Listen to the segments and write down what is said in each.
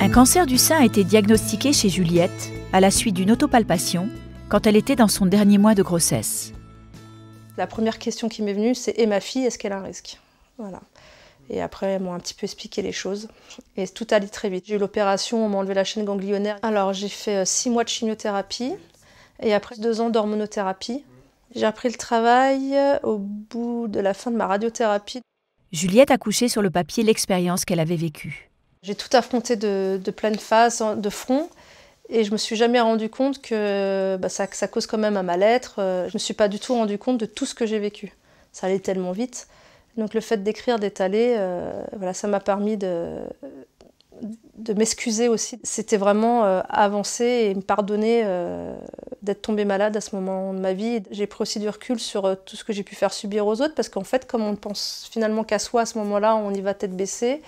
Un cancer du sein a été diagnostiqué chez Juliette à la suite d'une autopalpation quand elle était dans son dernier mois de grossesse. La première question qui m'est venue, c'est « Et ma fille, est-ce qu'elle a un risque ?» Voilà. Et après, elles m'ont un petit peu expliqué les choses. Et tout allait très vite. J'ai eu l'opération, on m'a enlevé la chaîne ganglionnaire. Alors, j'ai fait 6 mois de chimiothérapie et après 2 ans d'hormonothérapie. J'ai repris le travail au bout de la fin de ma radiothérapie. Juliette a couché sur le papier l'expérience qu'elle avait vécue. J'ai tout affronté de pleine face, de front. Et je me suis jamais rendu compte que ça cause quand même un mal-être. Je me suis pas du tout rendu compte de tout ce que j'ai vécu. Ça allait tellement vite. Donc le fait d'écrire, d'étaler, voilà, ça m'a permis de m'excuser aussi. C'était vraiment avancer et me pardonner d'être tombée malade à ce moment de ma vie. J'ai pris aussi du recul sur tout ce que j'ai pu faire subir aux autres, parce qu'en fait, comme on ne pense finalement qu'à soi à ce moment-là, on y va tête baissée.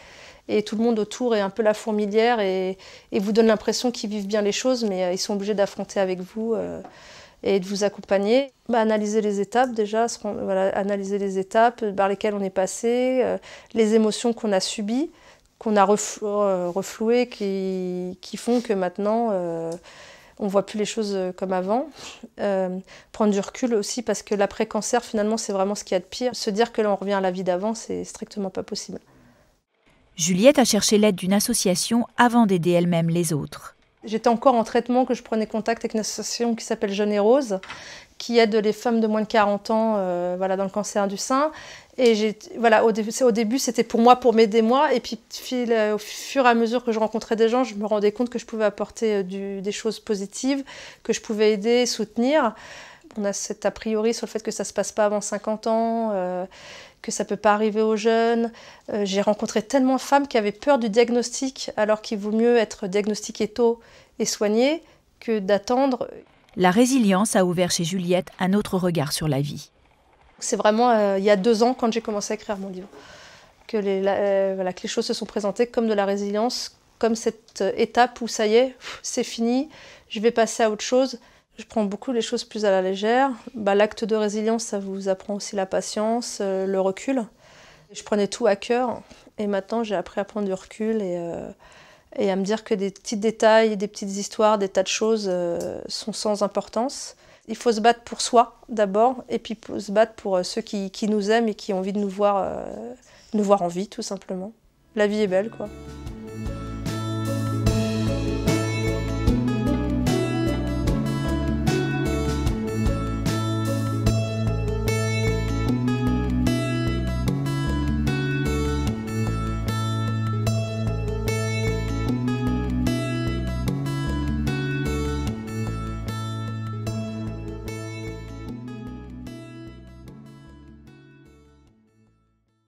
Et tout le monde autour est un peu la fourmilière et vous donne l'impression qu'ils vivent bien les choses, mais ils sont obligés d'affronter avec vous et de vous accompagner. Analyser les étapes déjà, voilà, analyser les étapes par lesquelles on est passé, les émotions qu'on a subies, qu'on a reflouées, qui font que maintenant on ne voit plus les choses comme avant. Prendre du recul aussi, parce que l'après-cancer, finalement, c'est vraiment ce qu'il y a de pire. Se dire que l'on revient à la vie d'avant, c'est strictement pas possible. Juliette a cherché l'aide d'une association avant d'aider elle-même les autres. J'étais encore en traitement que je prenais contact avec une association qui s'appelle Jeune et Rose, qui aide les femmes de moins de 40 ans voilà, dans le cancer du sein. Et voilà, au début, c'était pour moi, pour m'aider moi. Et puis, au fur et à mesure que je rencontrais des gens, je me rendais compte que je pouvais apporter des choses positives, que je pouvais aider, soutenir. On a cet a priori sur le fait que ça ne se passe pas avant 50 ans, que ça ne peut pas arriver aux jeunes. J'ai rencontré tellement de femmes qui avaient peur du diagnostic, alors qu'il vaut mieux être diagnostiqué tôt et soigné que d'attendre. La résilience a ouvert chez Juliette un autre regard sur la vie. C'est vraiment il y a 2 ans, quand j'ai commencé à écrire mon livre, que les choses se sont présentées comme de la résilience, comme cette étape où ça y est, c'est fini, je vais passer à autre chose. Je prends beaucoup les choses plus à la légère. L'acte de résilience, ça vous apprend aussi la patience, le recul. Je prenais tout à cœur et maintenant j'ai appris à prendre du recul et à me dire que des petits détails, des petites histoires, des tas de choses sont sans importance. Il faut se battre pour soi d'abord et puis se battre pour ceux qui nous aiment et qui ont envie de nous voir en vie tout simplement. La vie est belle, quoi.